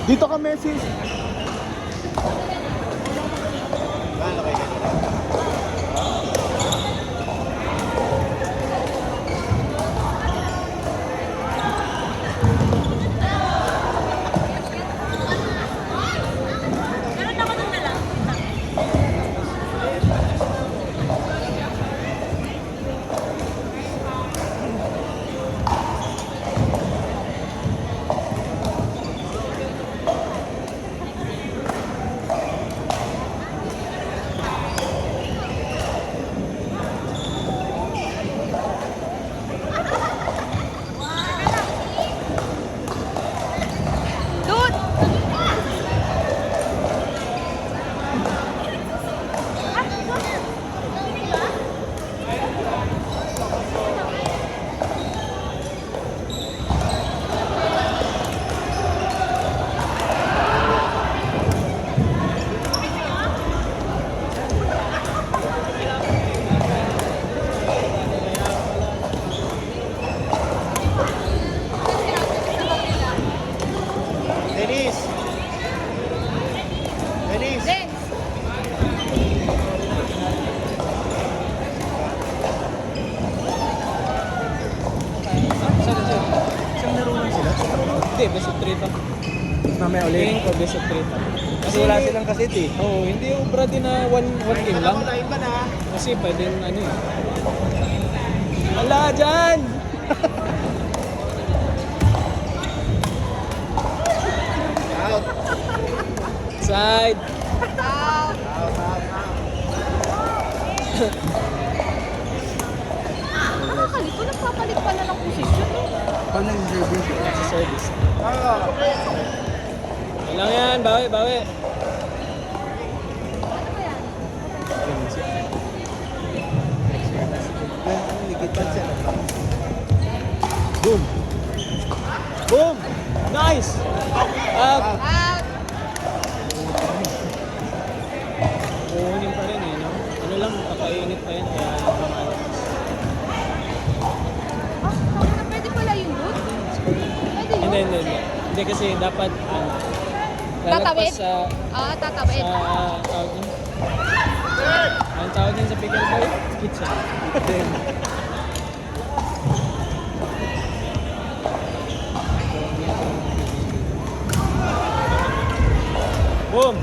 Dito ka, Messi. Dennis! Dennis! Isang laro lang sila. Hindi, best of 3 to. Mamaya Tingin ulit. ko, best of 3 to. Kasi wala silang kasit eh. Oo, hindi ubra din na one game lang. Wala iba na. Kasi pwedeng ano eh. Wala dyan! Out! Side! Out! Out! Nakakalito, nagpapalit pala ng posisyon. Pag nag-service. Sa service. Out! Kailang yan, bawi, bawi. Boom! Boom! Nice! Out! Out! Kukunin pa rin eh, no? Ano lang, papainit pa yan, kaya lumalabas. Ah, tama na, pwede pala yun, dude? Pwede yun? Hindi. Hindi kasi dapat, ano, Tatawid? lalagpas sa, Ah, tatawid. tawag din. Ang tawag din sa pickleball, kitchen. Boom!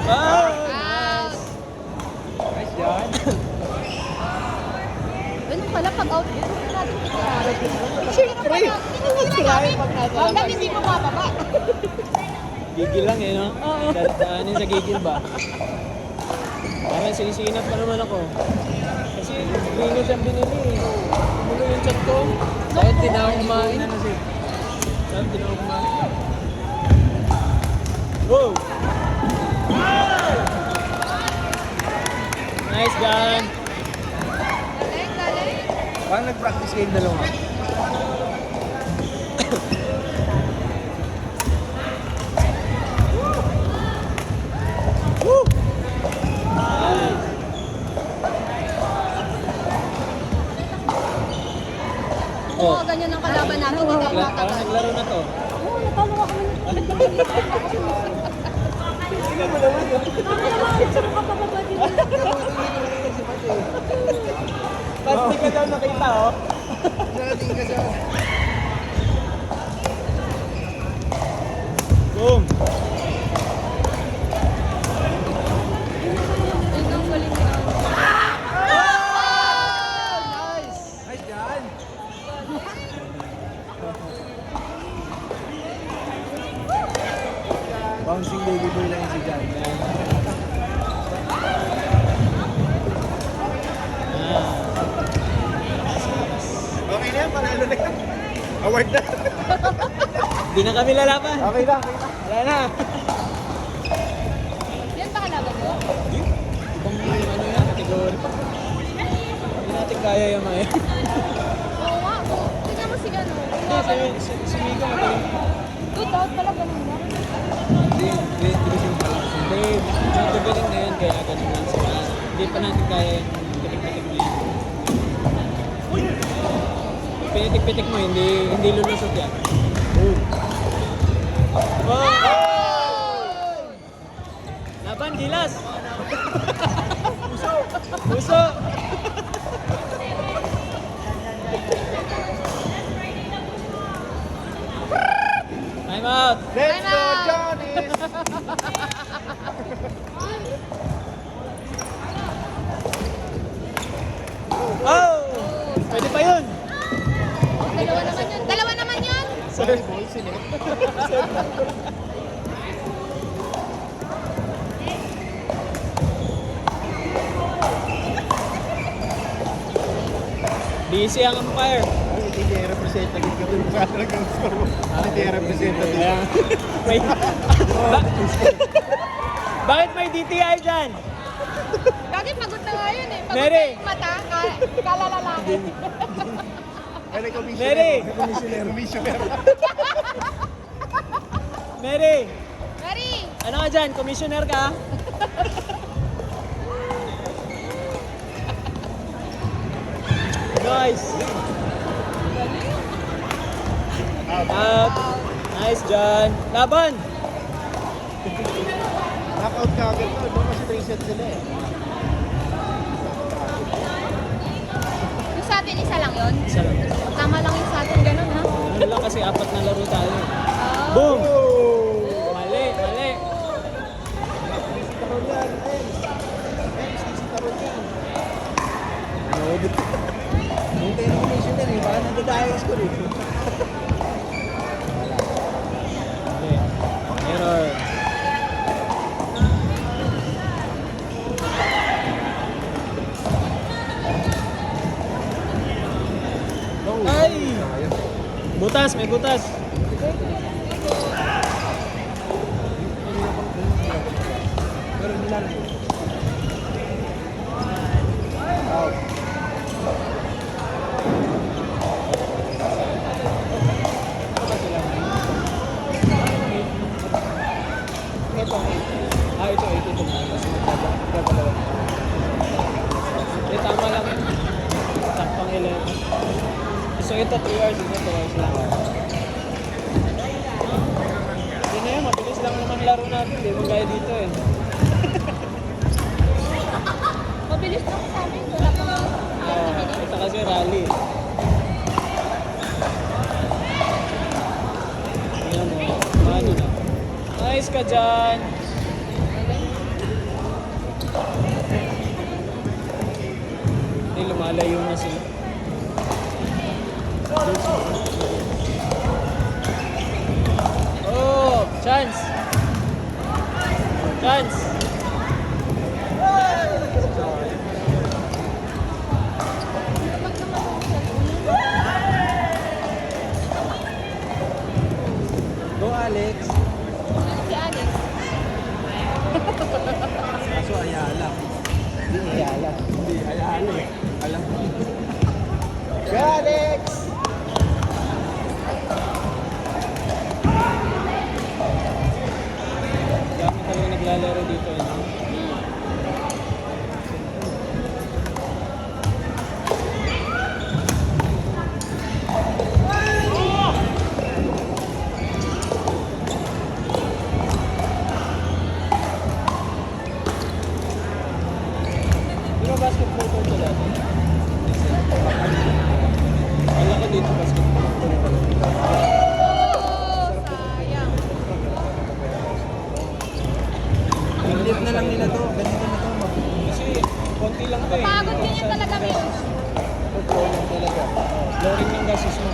Oh! Out! Nice yan. Ganun pala pag out din, huwag natin itirari. Siyempre, Try pag nasa hanggang labas. hindi mabababa. Gigil lang eh, no? Oo. Dadaanin sa gigil ba? Parang sinisinap pa naman ako. Kasi Venus ang binili eh. Tumulo yung chat ko. Kahit di na ako kumain. Kahit di na ako kumain. Wow! Nice gun! Galing, galing. Parang nag-practice kayo dalawa. Woo! Oo, ganyan ang kalaban natin, hindi tayo Parang matagal. naglaro na to. Oo, natalo ako. Tapos di ka daw nakita, oh. Nakatingin ka siya. Boom! Ikaw galing ka. Nice yan. Bouncing baby boy lang si Jan. Okay na yan, panalo na yan. Award na. Di na kami lalaban. Okay lang, okay lang. Wala na. Yan ba kalaban mo? Ibang ano yan, kategory pa. Hindi natin kaya yung mga yan. Oo nga. Tingnan mo si Gano. Hindi, si Mika magaling. Dude, out pala ganun ba? Hindi, division pa lang. Hindi, magaling na yan, kaya ganun lang sila. Hindi pa natin kaya yung katig-katig na yan. pinitik-pitik mo, hindi lulusot yan. Oh! Laban, gilas! Puso! Time out! Let's go, Ano? Johnny! Oh! Pwede pa yun! Dalawa naman yun. Dalawa naman yun. Sorry, boy, sinet. Busy ang umpire. Hindi representative ka dun sa talagang score mo. Hindi representative. Kaya, wait. Bakit may DTI dyan? Bakit pagod na nga yun eh. Pagod Mary. na yung mata. Kalalalaki. Ano yung Mary! commissioner? Commissioner. Mary! Mary! Ano ka dyan? Commissioner ka? Nice! Out! Nice, John! Laban! Knockout ka agad to. Doon kasi 3 sets sila eh. Yung sa atin, isa lang yun. Isa lang. Tama lang yung sa atin, ganun ha. Ano lang kasi apat na laro tayo. Oh. Boom! Oh! Mali, mali! Taron yan, Ems. Ems, easy taron yan. Hintay na commissioner eh. Baka nagdadayos ko rin. Mali. Error. Ay! Butas, may butas. Pero hindi lang. Out. Ito, ito. Kasi magdadalawa. Tama lang. Saktong 11. So ito 3 hours, ito 2 hours lang. Hindi na yun, mabilis lang naman laro natin. Hindi mo gaya dito eh. Mabilis lang sa amin. Wala pa nga. Ito kasi rally. Ayan mo, paano na. Nice ka dyan! Ay, lumalayo na sila. Oh, chance! Chance! Go Alex. Si Alex. Kaso Ayala. Hindi Ayala. Hindi Ayala eh. Alam mo. Go, Alex! Dami talaga naglalaro dito eh. Di ba basketball court na dati? Wala ka dito basketball court. Oh, sayang. Inlit na lang nila to. Ganito na to. Kasi konti lang to eh. Pagod ganyan talaga yun. Control lang talaga. Flooring ng gases mo.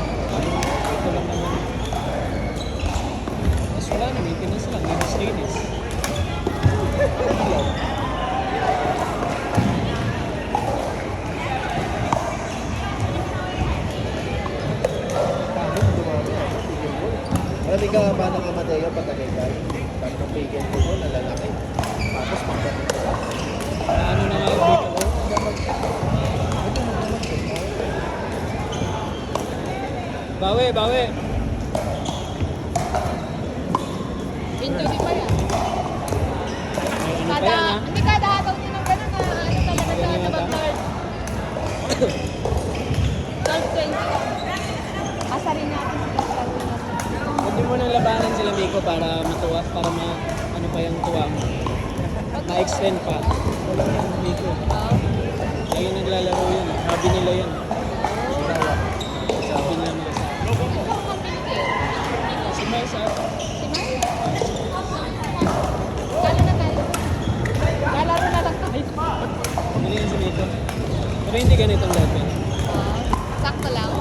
Ito lang naman. Mas wala na, maintenance lang. Linis. Pero di ka ba nakamatay ka patagay ka? Pag napigil ko mo, nalalaki. Tapos magdating ka. Ano na nga yung dito ko? Bawi. Injury pa yan. Ano pa yan ha? Hindi kada hataw din ng ganun na ano talaga sa Ganyan sabag yata? guard. 12-20 lang. isa rin natin sa pagkakas natin. Pwede mo nang labanan sila Miko para matuwa, para ano pa yung tuwa mo. Ma-extend pa. Wala na Miko. Lagi naglalaro yun. Sabi nila yun. Sabi nila mga sa si Mars Si Mars? Kala na tayo. Lalaro na lang tayo. Galing si Miko. Pero hindi ganitong level. Sakto lang.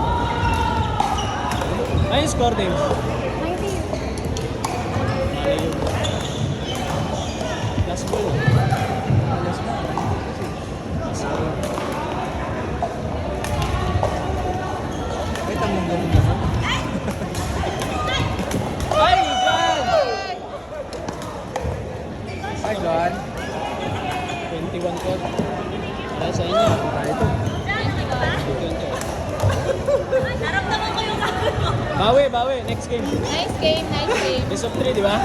Ano yung score din? 90. Malay yun. Last ball. Alas na. Last ball. Ay, tamang ganun naman. Ay! John! Ay, John. 21 ko. Dahil sa inyo. Tayo ito. 21. Bawi, bawi. Next game. Nice game, nice game. Best of 3, di ba?